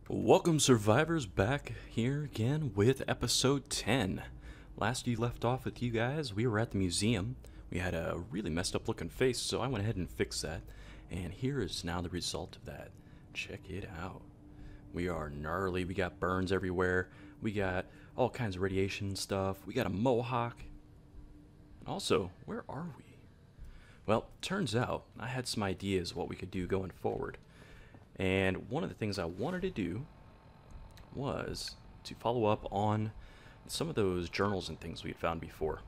Welcome, survivors, back here again with episode 10. Last you left off with you guys, we were at the museum. We had a really messed up looking face, so I went ahead and fixed that. And here is now the result of that. Check it out. We are gnarly, we got burns everywhere, we got all kinds of radiation stuff, we got a mohawk. Also, where are we? Well, turns out I had some ideas what we could do going forward. And one of the things I wanted to do was to follow up on some of those journals and things we had found before.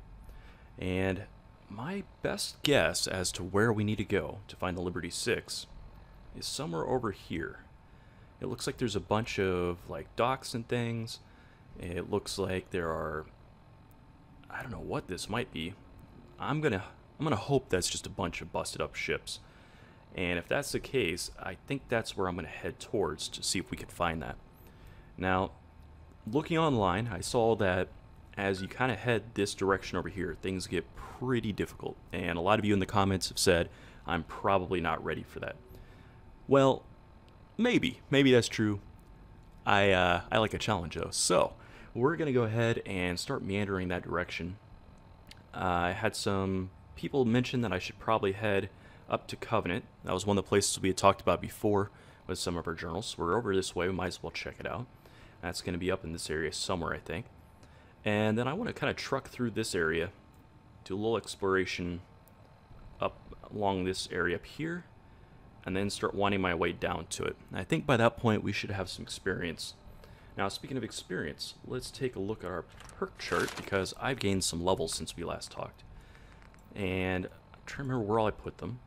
And my best guess as to where we need to go to find the Liberty 6 is somewhere over here. It looks like there's a bunch of like docks and things. It looks like there are, I don't know what this might be. I'm gonna hope that's just a bunch of busted up ships. And if that's the case, I think that's where I'm going to head towards to see if we can find that. Now, looking online, I saw that as you kind of head this direction over here, things get pretty difficult. And a lot of you in the comments have said, I'm probably not ready for that. Well, maybe that's true. I like a challenge though. So, we're going to go ahead and start meandering that direction. I had some people mention that I should probably head up to Covenant. That was one of the places we had talked about before with some of our journals. So we're over this way, we might as well check it out. That's going to be up in this area somewhere, I think. And then I want to kind of truck through this area, do a little exploration up along this area up here, and then start winding my way down to it. And I think by that point we should have some experience. Now, speaking of experience, let's take a look at our perk chart, because I've gained some levels since we last talked. And I'm trying to remember where all I put them.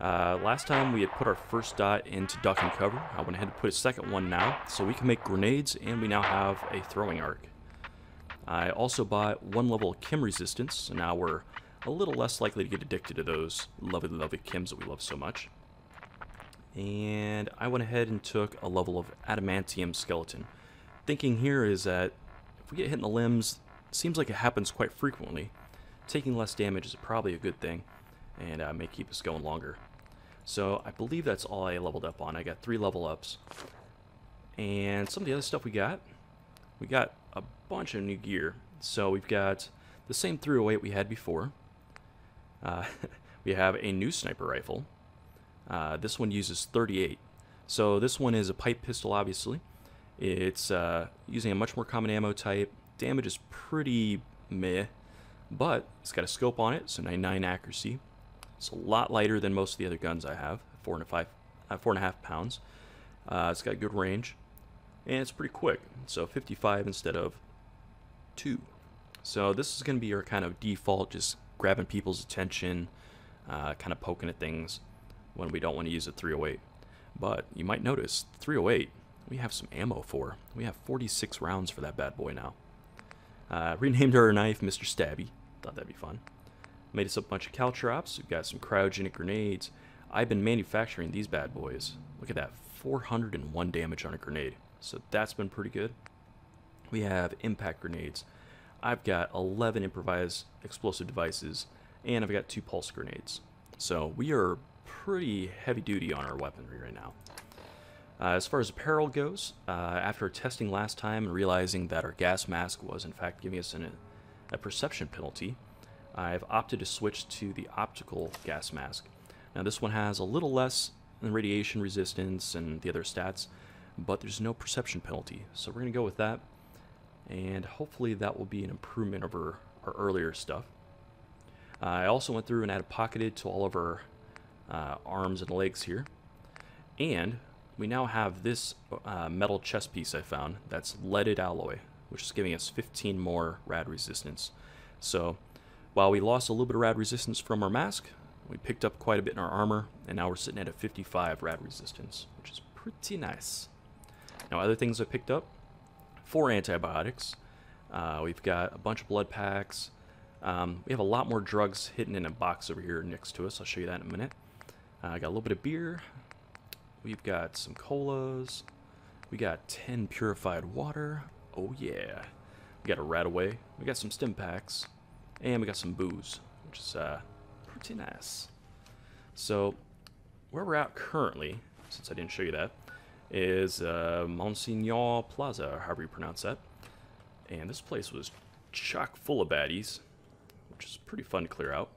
Last time we had put our first dot into duck and cover. I went ahead and put a second one now, so we can make grenades, and we now have a throwing arc. I also bought one level of chem resistance, so now we're a little less likely to get addicted to those lovely chems that we love so much. And I went ahead and took a level of adamantium skeleton. Thinking here is that if we get hit in the limbs, it seems like it happens quite frequently. Taking less damage is probably a good thing, and may keep us going longer. So I believe that's all I leveled up on. I got 3 level ups. And some of the other stuff we got a bunch of new gear. So we've got the same 308 we had before. We have a new sniper rifle. This one uses 38. So this one is a pipe pistol, obviously. It's using a much more common ammo type. Damage is pretty meh, but it's got a scope on it, so 99 accuracy. It's a lot lighter than most of the other guns I have, 4.5 pounds. It's got good range, and it's pretty quick, so 55 instead of 2. So this is going to be our kind of default, just grabbing people's attention, kind of poking at things when we don't want to use a 308. But you might notice, 308, we have some ammo for. We have 46 rounds for that bad boy now. Renamed our knife Mr. Stabby. Thought that'd be fun. Made us up a bunch of caltrops. We've got some cryogenic grenades. I've been manufacturing these bad boys. Look at that, 401 damage on a grenade. So that's been pretty good. We have impact grenades. I've got 11 improvised explosive devices, and I've got 2 pulse grenades. So we are pretty heavy duty on our weaponry right now. As far as apparel goes, after testing last time and realizing that our gas mask was in fact giving us a perception penalty, I've opted to switch to the Optical Gas Mask. Now this one has a little less than radiation resistance and the other stats, but there's no perception penalty, so we're going to go with that, and hopefully that will be an improvement over our earlier stuff. I also went through and added pocketed to all of our arms and legs here, and we now have this metal chest piece I found that's leaded alloy, which is giving us 15 more rad resistance. So while we lost a little bit of rad resistance from our mask, we picked up quite a bit in our armor, and now we're sitting at a 55 rad resistance, which is pretty nice. Now, other things I picked up, 4 antibiotics. We've got a bunch of blood packs. We have a lot more drugs hidden in a box over here next to us. I'll show you that in a minute. I got a little bit of beer. We've got some colas. We got 10 purified water. Oh yeah. We got a rat away. We got some stim packs. And we got some booze, which is pretty nice. So where we're at currently, since I didn't show you that, is Monsignor Plaza, or however you pronounce that. And this place was chock full of baddies, which is pretty fun to clear out.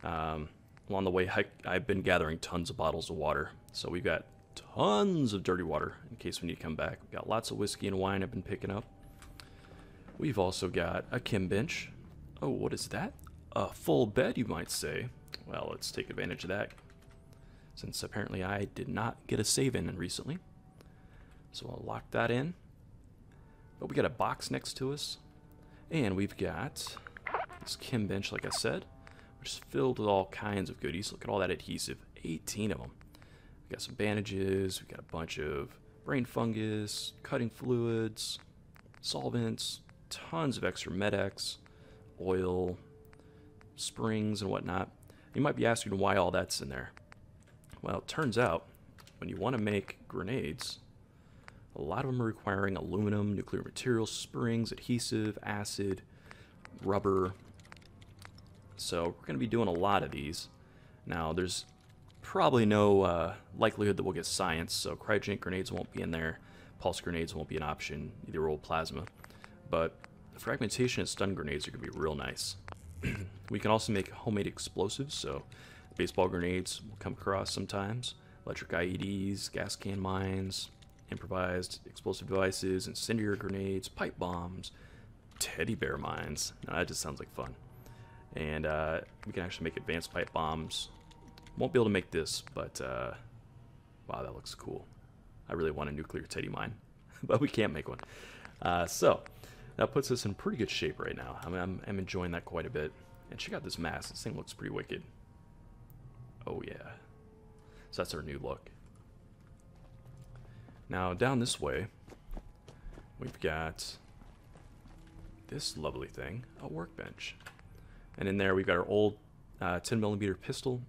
Along the way, I've been gathering tons of bottles of water. So we've got tons of dirty water in case we need to come back. We've got lots of whiskey and wine I've been picking up. We've also got a Kim bench. Oh, what is that? A full bed, you might say. Well, let's take advantage of that, since apparently I did not get a save in recently. So I'll lock that in. But we got a box next to us. And we've got this Kim bench, like I said, which is filled with all kinds of goodies. Look at all that adhesive. 18 of them. We got some bandages. We got a bunch of brain fungus, cutting fluids, solvents, tons of extra Med-X, oil, springs, and whatnot. You might be asking why all that's in there. Well, it turns out when you want to make grenades, a lot of them are requiring aluminum, nuclear materials, springs, adhesive, acid, rubber. So we're going to be doing a lot of these. Now, there's probably no likelihood that we'll get science, so cryogenic grenades won't be in there. Pulse grenades won't be an option, either roll plasma. But the fragmentation and stun grenades are going to be real nice. We can also make homemade explosives, so baseball grenades will come across sometimes, electric IEDs, gas can mines, improvised explosive devices, incendiary grenades, pipe bombs, teddy bear mines. Now that just sounds like fun. And we can actually make advanced pipe bombs. Won't be able to make this, but wow, that looks cool. I really want a nuclear teddy mine, but we can't make one. So that puts us in pretty good shape right now. I mean, I'm enjoying that quite a bit. And check out this mask. This thing looks pretty wicked. Oh yeah. So that's our new look. Now down this way, we've got this lovely thing, a workbench. And in there we've got our old 10mm pistol,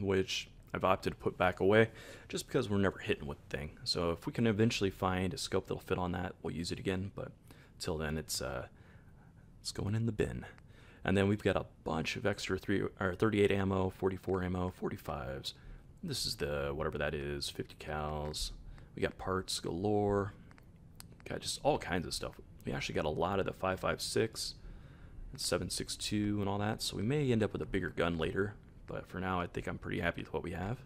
which I've opted to put back away just because we're never hitting with the thing. So if we can eventually find a scope that'll fit on that, we'll use it again. But till then, it's going in the bin. And then we've got a bunch of extra 38 ammo, 44 ammo, 45s. This is the whatever that is, 50 cals. We got parts galore. Got just all kinds of stuff. We actually got a lot of the 5.56 and 7.62 and all that. So we may end up with a bigger gun later. But for now, I think I'm pretty happy with what we have.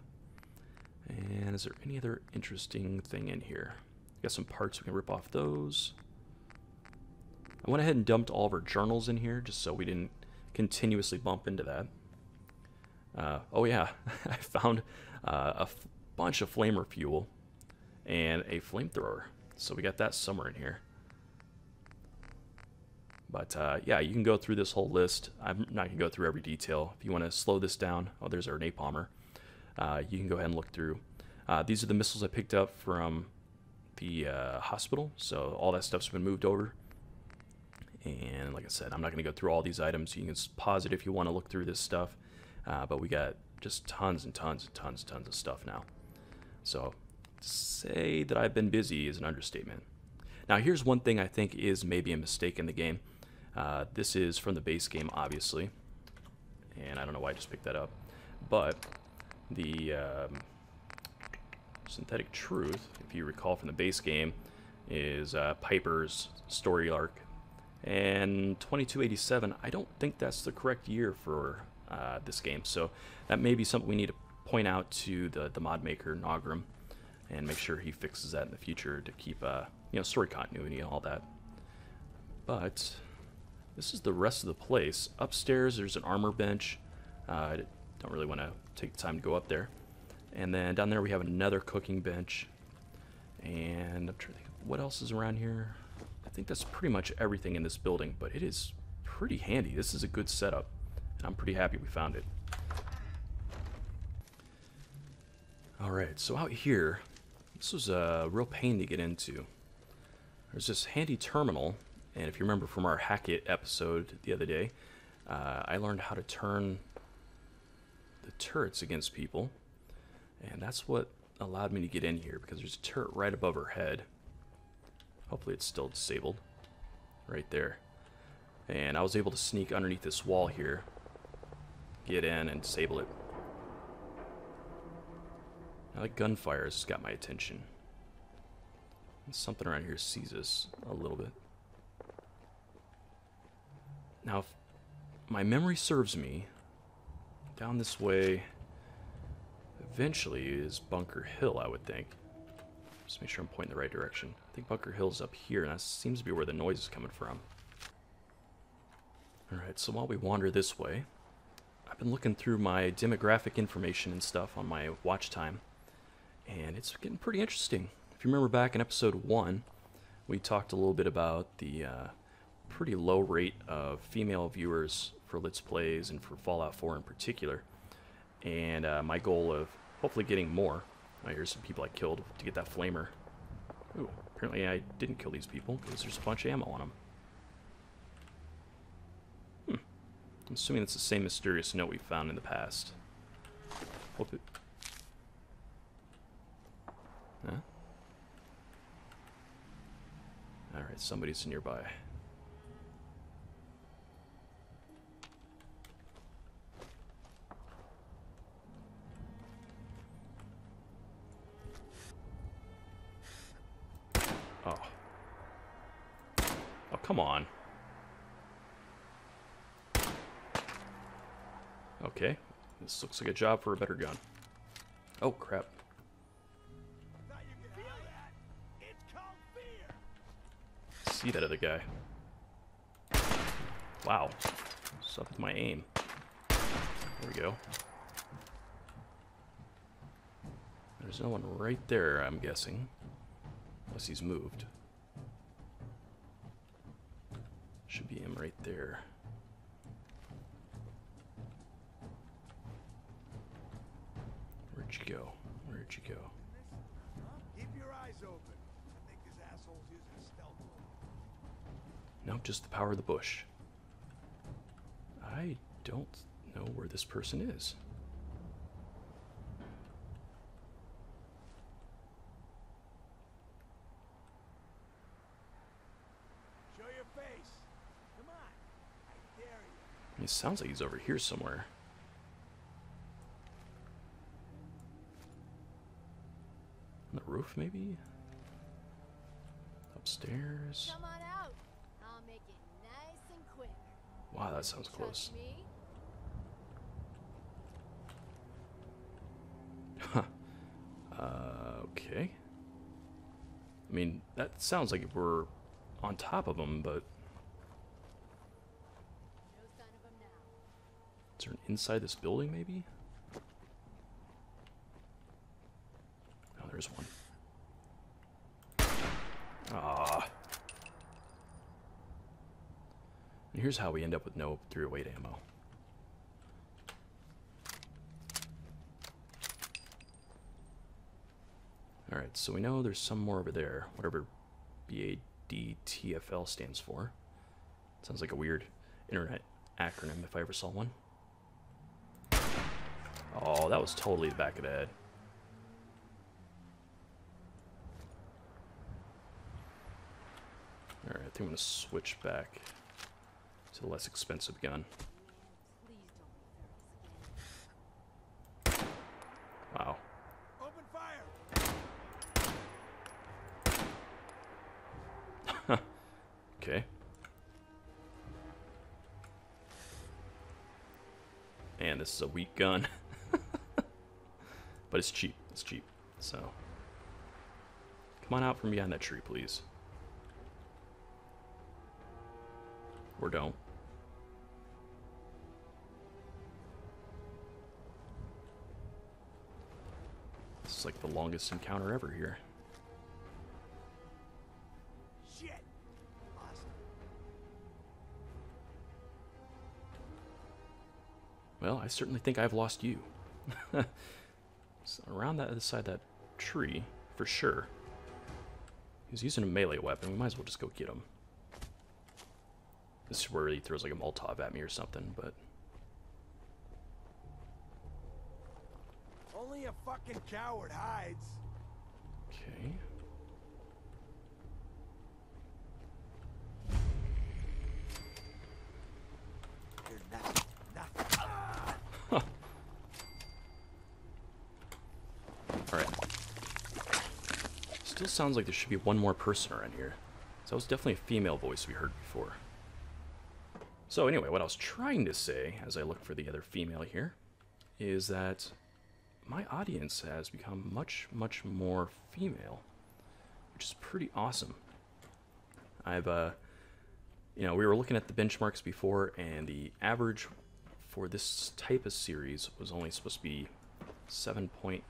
And is there any other interesting thing in here? Got some parts, we can rip off those. I went ahead and dumped all of our journals in here just so we didn't continuously bump into that. Oh yeah, I found a bunch of flamer fuel and a flamethrower. So we got that somewhere in here. But yeah, you can go through this whole list. I'm not going to go through every detail. If you want to slow this down, oh, there's our napalmer. You can go ahead and look through. These are the missiles I picked up from the hospital. So all that stuff's been moved over. And like I said, I'm not going to go through all these items. You can pause it if you want to look through this stuff. But we got just tons and tons and tons and tons of stuff now. So to say that I've been busy is an understatement. Now here's one thing I think is maybe a mistake in the game. This is from the base game, obviously. And I don't know why I just picked that up. But the Synthetic Truth, if you recall from the base game, is Piper's story arc. And 2287, I don't think that's the correct year for this game. So that may be something we need to point out to the mod maker, Nogram, and make sure he fixes that in the future to keep you know, story continuity and all that. But this is the rest of the place. Upstairs, there's an armor bench. I don't really want to take the time to go up there. And then down there we have another cooking bench. And I'm trying to think, what else is around here? I think that's pretty much everything in this building, but it is pretty handy. This is a good setup, and I'm pretty happy we found it. Alright, so out here, this was a real pain to get into. There's this handy terminal, and if you remember from our Hack It episode the other day, I learned how to turn the turrets against people, and that's what allowed me to get in here, because there's a turret right above her head. Hopefully it's still disabled. Right there. And I was able to sneak underneath this wall here, get in and disable it. Now that gunfire has got my attention. Something around here sees us a little bit. Now, if my memory serves me, down this way eventually is Bunker Hill, I would think. Just make sure I'm pointing the right direction. I think Bunker Hill's up here, and that seems to be where the noise is coming from. Alright, so while we wander this way, I've been looking through my demographic information and stuff on my watch time, and it's getting pretty interesting. If you remember back in episode 1, we talked a little bit about the pretty low rate of female viewers for Let's Plays and for Fallout 4 in particular, and my goal of hopefully getting more. Here's some people I killed to get that flamer. Ooh, apparently I didn't kill these people because there's a bunch of ammo on them. I'm assuming it's the same mysterious note we found in the past. Hope it... Huh? Alright, somebody's nearby. Oh. Oh, come on. Okay. This looks like a job for a better gun. Oh, crap. See that other guy. Wow. What's up with my aim? There we go. There's no one right there, I'm guessing. Unless he's moved. Should be him right there. Where'd you go? Where'd you go? Keep your eyes open. I think this asshole's using a stealth mode. Nope, just the power of the bush. I don't know where this person is. Show your face. Come on. I dare you. It sounds like he's over here somewhere. On the roof, maybe? Upstairs? Come on out. I'll make it nice and quick. Wow, that sounds close. Trust me? Huh. Okay. I mean, that sounds like we're on top of him, but... No sign of him now. Is there an inside this building, maybe? Oh, there's one. Ah. And here's how we end up with no 308 ammo. Alright, so we know there's some more over there, whatever BADTFL stands for. Sounds like a weird internet acronym if I ever saw one. Oh, that was totally the back of the head. Alright, I think I'm going to switch back to the less expensive gun. Please don't be again. Wow. Open fire. Okay. Man, this is a weak gun. But it's cheap. It's cheap. So, come on out from behind that tree, please. Or don't. This is like the longest encounter ever here. Shit. Lost him. Well, I certainly think I've lost you. So around that other side of that tree, for sure. He's using a melee weapon. We might as well just go get him. This is where he throws like a Molotov at me or something, but... Only a fucking coward hides. Okay. You're nothing. Nothing. Huh. Alright. Just still sounds like there should be one more person around here. So that was definitely a female voice we heard before. So anyway, what I was trying to say, as I look for the other female here, is that my audience has become much, much more female, which is pretty awesome. I've, you know, we were looking at the benchmarks before, and the average for this type of series was only supposed to be 7.1%.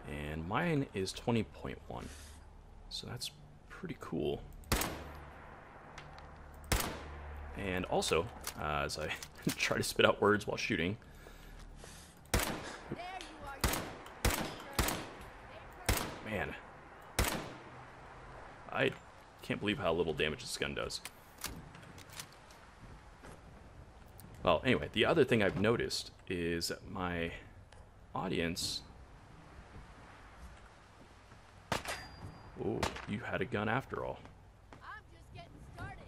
And mine is 20.1. So that's pretty cool. And also, as I try to spit out words while shooting, There you are, you man, I can't believe how little damage this gun does. Well, anyway, the other thing I've noticed is that my audience... Oh, you had a gun after all. I'm just getting started.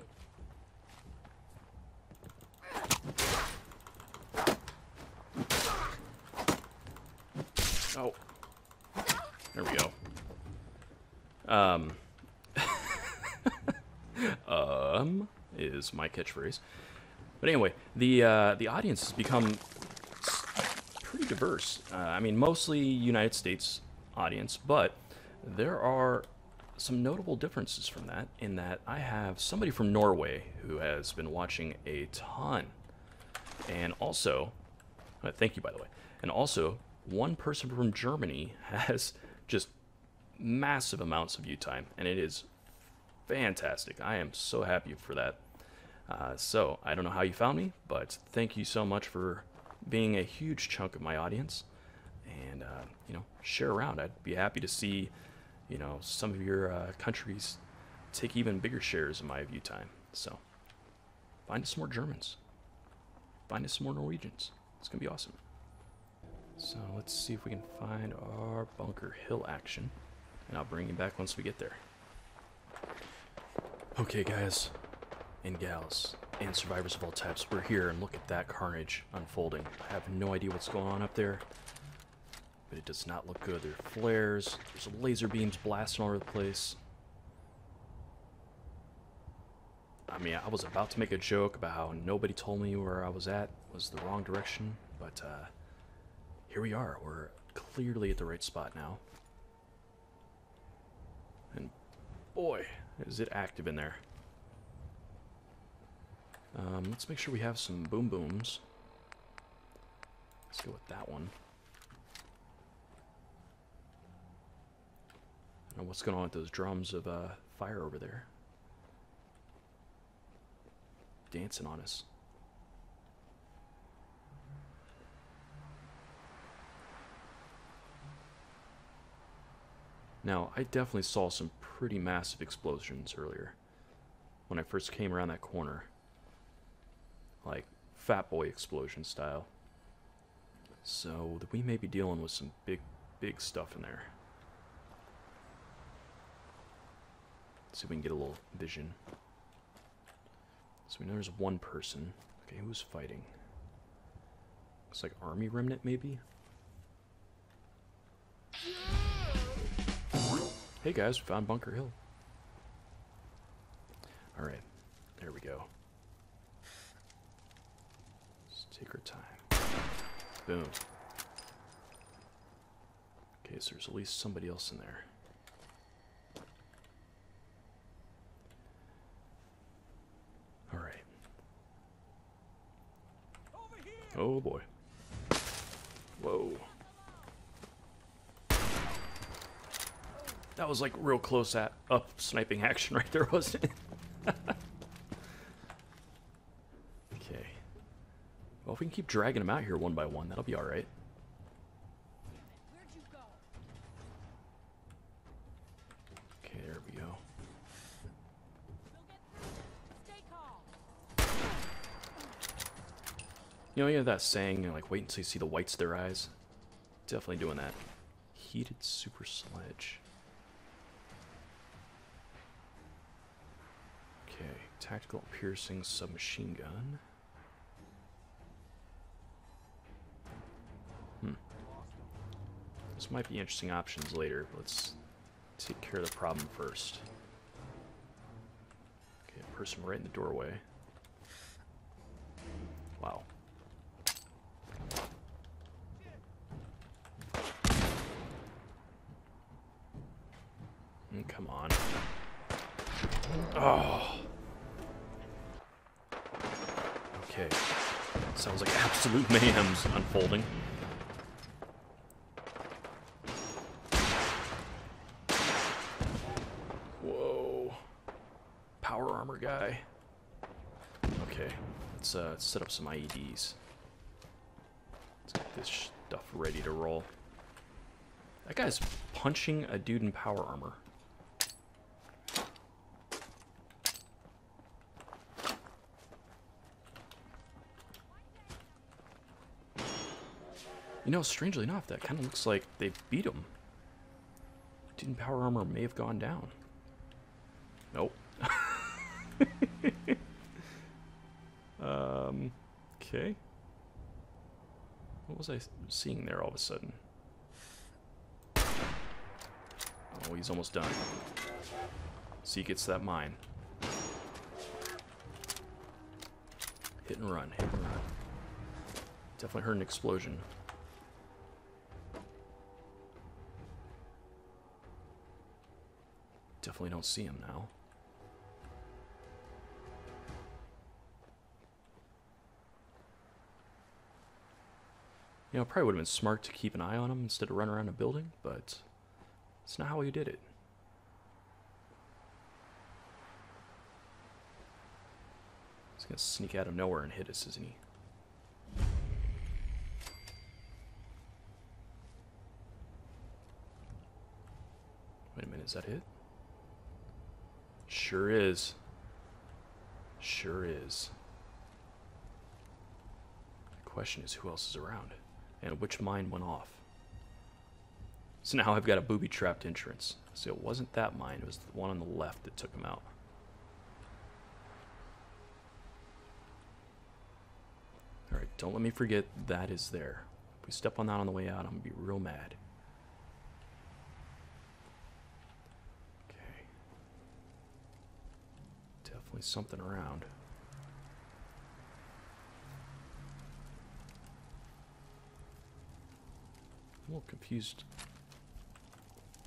Oh. There we go. Is my catchphrase. But anyway, the audience has become pretty diverse. I mean, mostly United States audience, but there are some notable differences from that, in that I have somebody from Norway who has been watching a ton. And also, thank you, by the way. And also, one person from Germany has just massive amounts of view time, and it is fantastic. I am so happy for that. So, I don't know how you found me, but thank you so much for being a huge chunk of my audience. And, you know, share around. I'd be happy to see, you know, some of your countries take even bigger shares of my view time. So, find us some more Germans. Find us some more Norwegians. It's going to be awesome. So, let's see if we can find our Bunker Hill action. And I'll bring you back once we get there. Okay, guys and gals and survivors of all types, we're here, and look at that carnage unfolding. I have no idea what's going on up there, but it does not look good. There are flares, there's laser beams blasting all over the place. I mean, I was about to make a joke about how nobody told me where I was at was the wrong direction, but here we are. We're clearly at the right spot now. And boy, is it active in there. Let's make sure we have some boom booms. Let's go with that one. I don't know what's going on with those drums of fire over there. Dancing on us. Now, I definitely saw some pretty massive explosions earlier when I first came around that corner. Like, Fat Boy explosion style. So, we may be dealing with some big, big stuff in there. Let's see if we can get a little vision. So we know there's one person. Okay, who's fighting? Looks like Army Remnant, maybe? Hey guys, we found Bunker Hill. Alright, there we go. Let's take our time. Boom. Okay, so there's at least somebody else in there. Alright. Oh boy. Whoa. That was like real close up sniping action right there, wasn't it? Okay. Well, if we can keep dragging them out here one by one, that'll be alright. Where'd you go? Okay, there we go. We'll get through. Stay calm. You know, you have that saying, you know, like, wait until you see the whites of their eyes? Definitely doing that. Heated super sledge. Okay, tactical piercing submachine gun. This might be interesting options later, but let's take care of the problem first. Okay, a person right in the doorway. Wow. Come on. Oh. Okay. Sounds like absolute mayhem's unfolding. Whoa. Power armor guy. Okay. Let's set up some IEDs. Let's get this stuff ready to roll. That guy's punching a dude in power armor. You know, strangely enough, that kind of looks like they beat him. Dude in power armor may have gone down. Nope. Okay. What was I seeing there all of a sudden? Oh, he's almost done. See, he gets that mine. Hit and run, hit and run. Definitely heard an explosion. Definitely don't see him now. You know, it probably would have been smart to keep an eye on him instead of run around a building, but it's not how he did it. He's gonna sneak out of nowhere and hit us, isn't he? Wait a minute, is that it? Sure is. Sure is. The question is, who else is around? And which mine went off? So now I've got a booby-trapped entrance. So it wasn't that mine, it was the one on the left that took him out. Alright, don't let me forget that is there. If we step on that on the way out, I'm going to be real mad. Okay. Definitely something around. I'm a little confused.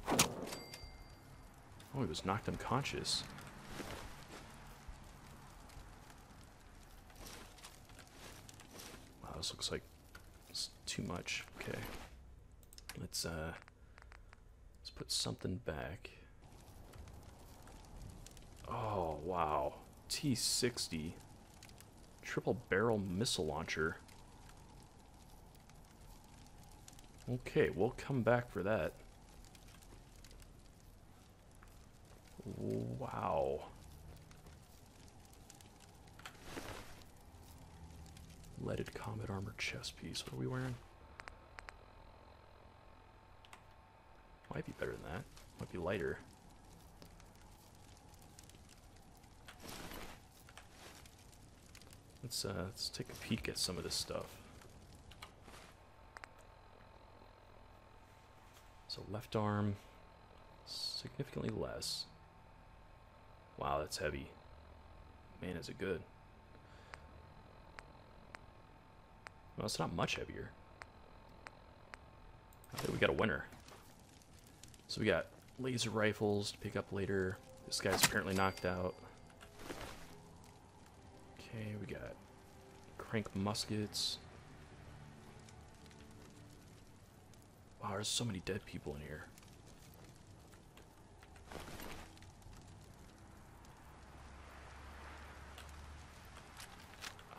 Oh, he was knocked unconscious. Wow, this looks like it's too much. Okay. Let's put something back. Oh, wow. T-60. Triple barrel missile launcher. Okay, we'll come back for that. Wow. Leaded combat armor chest piece. What are we wearing? Might be better than that. Might be lighter. Let's take a peek at some of this stuff. So left arm, significantly less. Wow, that's heavy. Man, is it good. Well, it's not much heavier. I think we got a winner. So we got laser rifles to pick up later. This guy's apparently knocked out. Okay, we got crank muskets. Wow, there's so many dead people in here.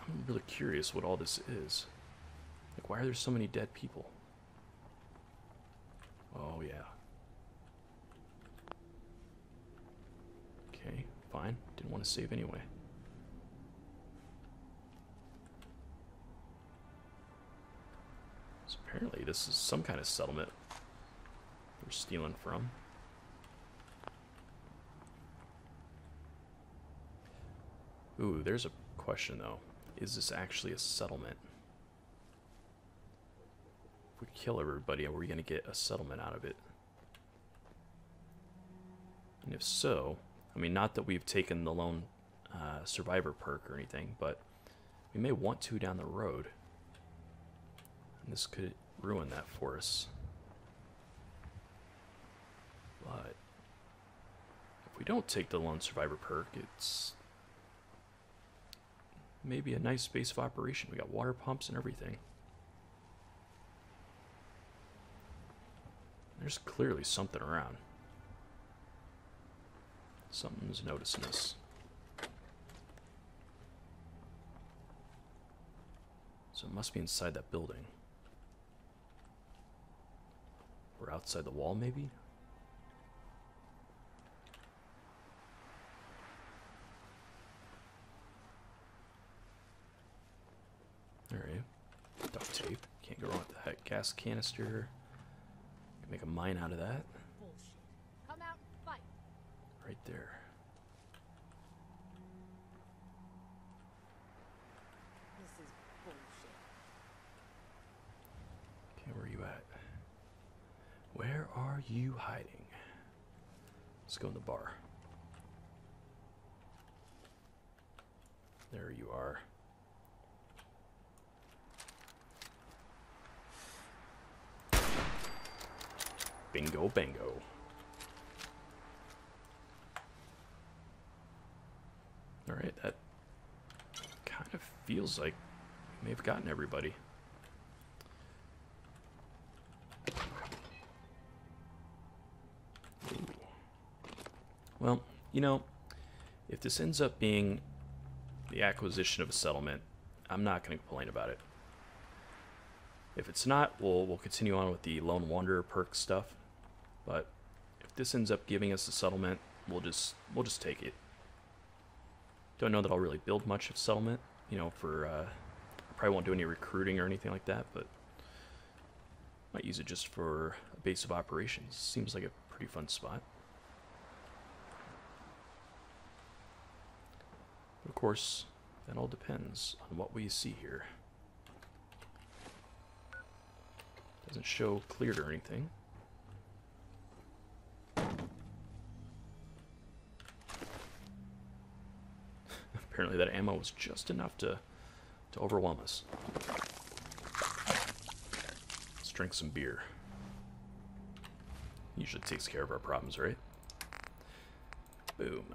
I'm really curious what all this is. Like, why are there so many dead people? Oh, yeah. Okay, fine. Didn't want to save anyway. So apparently this is some kind of settlement we're stealing from. Ooh, there's a question though. Is this actually a settlement? If we kill everybody, are we going to get a settlement out of it? And if so, I mean, not that we've taken the lone survivor perk or anything, but we may want to down the road. And this could ruin that for us. But if we don't take the lone survivor perk, it's maybe a nice base of operation. We got water pumps and everything. There's clearly something around. Something's noticing us. So it must be inside that building. Or outside the wall, maybe? Alright. Duct tape. Can't go wrong with that. Gas canister. Can make a mine out of that. Bullshit. Come out and fight. Right there. This is bullshit. Okay, where are you at? Where are you hiding? Let's go in the bar. There you are. Bingo, bango. Alright, that kind of feels like we may have gotten everybody. Ooh. Well, you know, if this ends up being the acquisition of a settlement, I'm not going to complain about it. If it's not, we'll continue on with the Lone Wanderer perk stuff. But if this ends up giving us a settlement, we'll just take it. Don't know that I'll really build much of settlement, you know, for I probably won't do any recruiting or anything like that, but might use it just for a base of operations. Seems like a pretty fun spot. But of course, that all depends on what we see here. Doesn't show cleared or anything. Apparently that ammo was just enough to overwhelm us. Let's drink some beer. Usually takes care of our problems, right? Boom.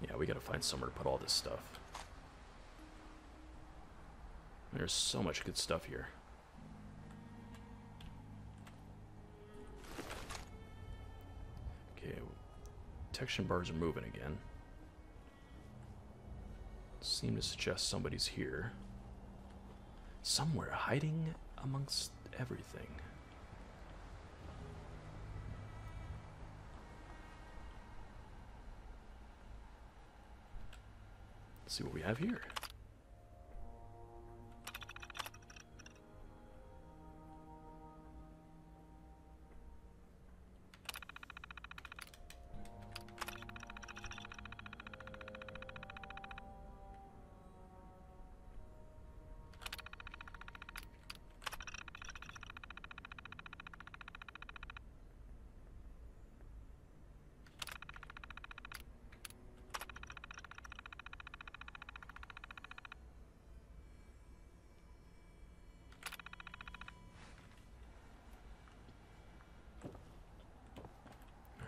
Yeah, we gotta find somewhere to put all this stuff. There's so much good stuff here. Okay, detection bars are moving again. Seem to suggest somebody's here. Somewhere hiding amongst everything. Let's see what we have here.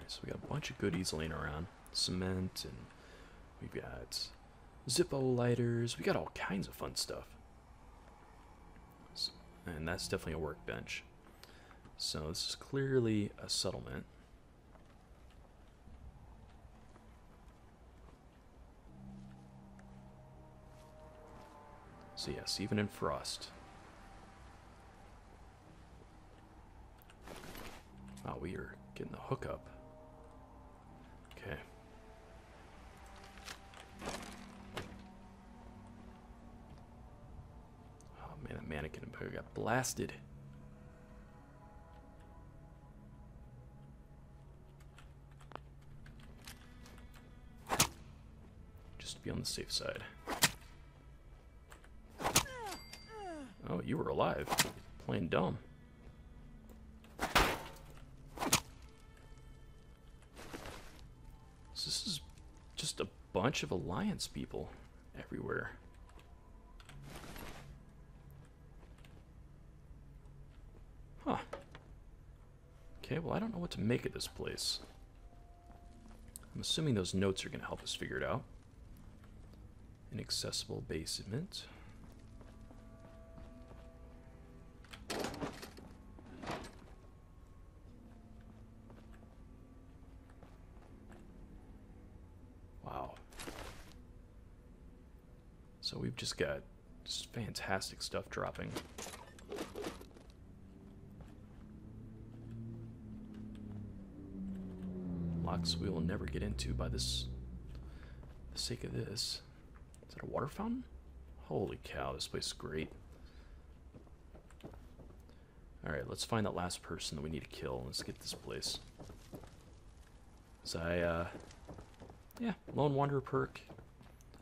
So we got a bunch of goodies laying around. Cement, and we've got Zippo lighters. We got all kinds of fun stuff. So, and that's definitely a workbench. So this is clearly a settlement. So yes, even in Frost. Wow, we are getting the hookup. Okay. Oh man, that mannequin got blasted. just to be on the safe side. Oh, you were alive. Playing dumb. So this is just a bunch of Alliance people everywhere. Huh. Okay, well, I don't know what to make of this place. I'm assuming those notes are going to help us figure it out. Inaccessible basement. Wow. So we've just got just fantastic stuff dropping. Locks we will never get into by this, the sake of this. Is that a water fountain? Holy cow, this place is great. Alright, let's find that last person that we need to kill. Let's get this place. So yeah, Lone Wanderer perk.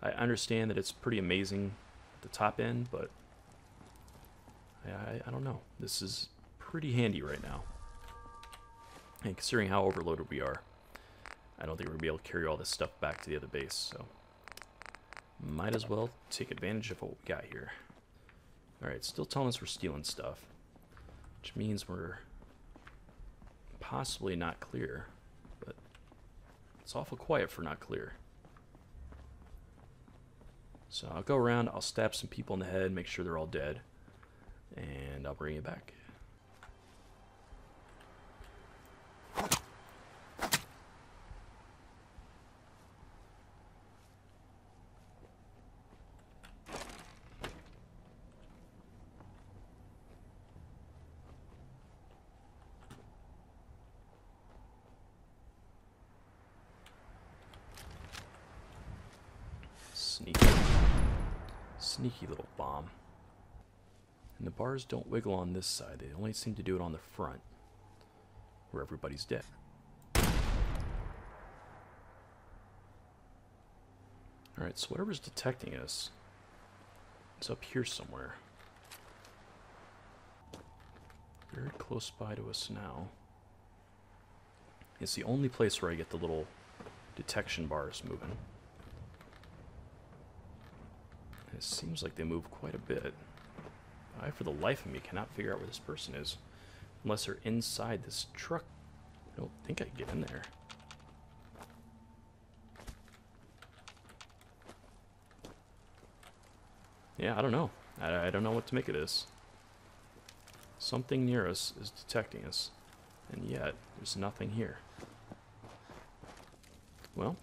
I understand that it's pretty amazing at the top end, but I don't know. This is pretty handy right now. And considering how overloaded we are, I don't think we're going to be able to carry all this stuff back to the other base, so might as well take advantage of what we got here. Alright, still telling us we're stealing stuff, which means we're possibly not clear, but it's awful quiet for not clear. So I'll go around, I'll stab some people in the head, make sure they're all dead, and I'll bring you back. Sneaky little bomb. And the bars don't wiggle on this side. They only seem to do it on the front, where everybody's dead. Alright, so whatever's detecting us, it's up here somewhere. Very close by to us now. It's the only place where I get the little detection bars moving. It seems like they move quite a bit. I, for the life of me, cannot figure out where this person is. Unless they're inside this truck. I don't think I can get in there. Yeah, I don't know. I don't know what to make of this. Something near us is detecting us. And yet, there's nothing here. Well,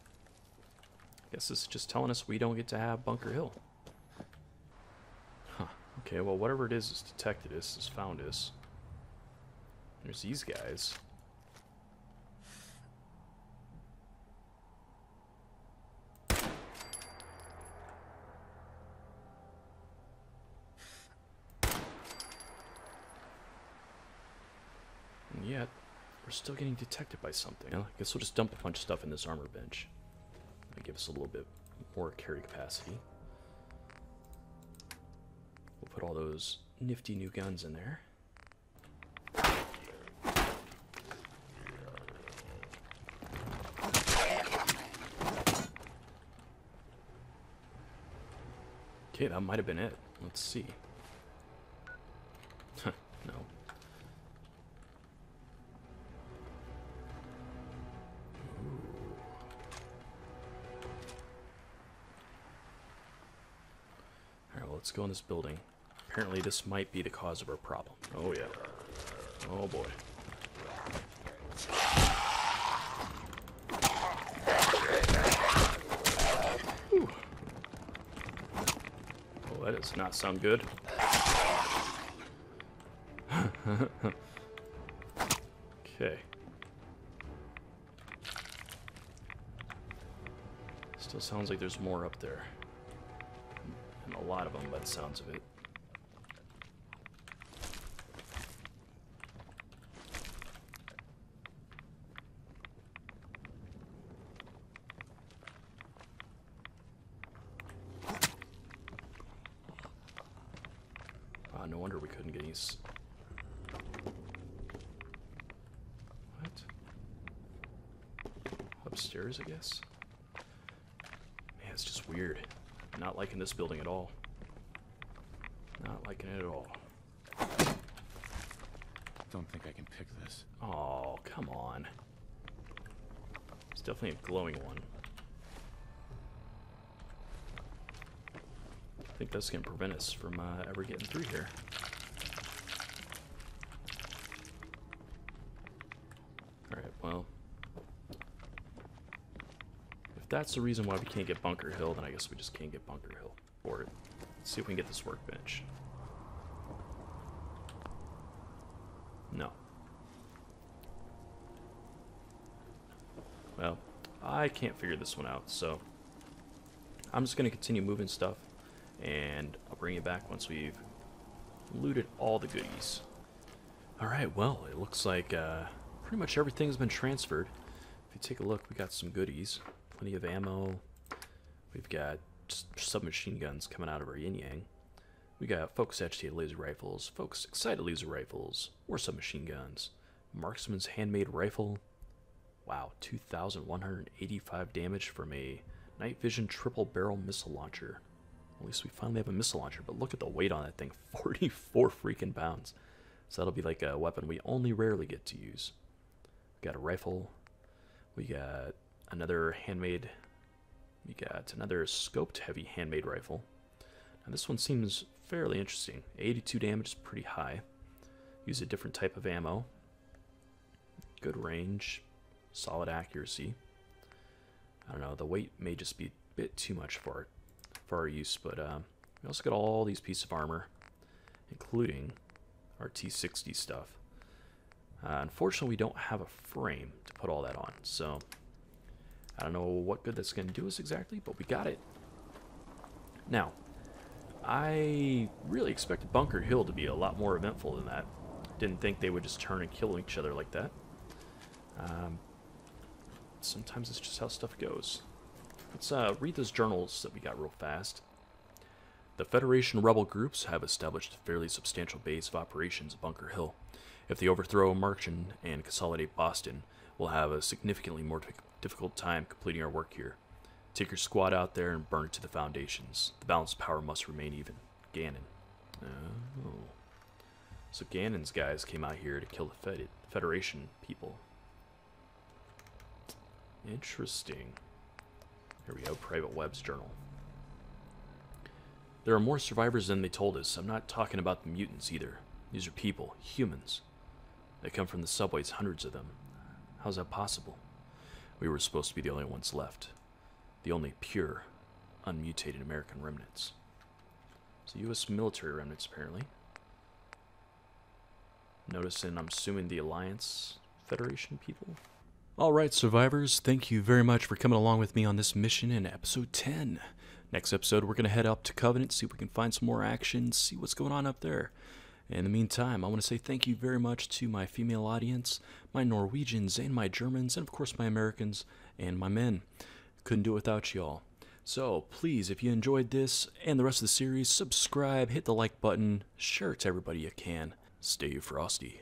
I guess this is just telling us we don't get to have Bunker Hill. Okay, well, whatever it is detected us, has found us. There's these guys. And yet, we're still getting detected by something. Well, I guess we'll just dump a bunch of stuff in this armor bench. That'll give us a little bit more carry capacity. We'll put all those nifty new guns in there. Okay, that might have been it. Let's see. No. Alright, well, let's go in this building. Apparently this might be the cause of our problem. Oh yeah. Oh boy. Whew. Oh, that does not sound good. Okay. Still sounds like there's more up there. And a lot of them by the sounds of it. no wonder we couldn't get any... What? Upstairs, I guess? Man, it's just weird. Not liking this building at all. Not liking it at all. Don't think I can pick this. Oh, come on. It's definitely a glowing one. I think that's going to prevent us from ever getting through here. Alright, well. If that's the reason why we can't get Bunker Hill, then I guess we just can't get Bunker Hill for it. Let's see if we can get this workbench. No. Well, I can't figure this one out, so I'm just going to continue moving stuff, and I'll bring it back once we've looted all the goodies. Alright, well, it looks like pretty much everything's been transferred. If you take a look, we got some goodies. Plenty of ammo. We've got submachine guns coming out of our yin-yang. We got focus agitated laser rifles, focus excited laser rifles, more submachine guns, marksman's handmade rifle. Wow, 2,185 damage from a night vision triple barrel missile launcher. At least we finally have a missile launcher, but look at the weight on that thing, 44 freaking pounds. So that'll be like a weapon we only rarely get to use. We got a rifle. We got another handmade. We got another scoped heavy handmade rifle. Now this one seems fairly interesting. 82 damage is pretty high. Use a different type of ammo. Good range. Solid accuracy. I don't know, the weight may just be a bit too much for our use, but we also got all these pieces of armor, including our T60 stuff. Unfortunately, we don't have a frame to put all that on, so I don't know what good that's going to do us exactly, but we got it. Now, I really expected Bunker Hill to be a lot more eventful than that. Didn't think they would just turn and kill each other like that. Sometimes it's just how stuff goes. Let's read those journals that we got real fast. The Federation rebel groups have established a fairly substantial base of operations at Bunker Hill. If they overthrow Marchin and consolidate Boston, we'll have a significantly more difficult time completing our work here. Take your squad out there and burn it to the foundations. The balance of power must remain even. Gannon. Oh. So Gannon's guys came out here to kill the Federation people. Interesting. Here we go, Private Webb's journal. There are more survivors than they told us. I'm not talking about the mutants either. These are people, humans. They come from the subways, hundreds of them. How's that possible? We were supposed to be the only ones left. The only pure, unmutated American remnants. So U.S. military remnants, apparently. Noticing, I'm assuming, the Alliance Federation people. Alright, survivors, thank you very much for coming along with me on this mission in episode 10. Next episode, we're going to head up to Covenant, see if we can find some more action, see what's going on up there. In the meantime, I want to say thank you very much to my female audience, my Norwegians and my Germans, and of course my Americans and my men. Couldn't do it without y'all. So please, if you enjoyed this and the rest of the series, subscribe, hit the like button, share it to everybody you can. Stay frosty.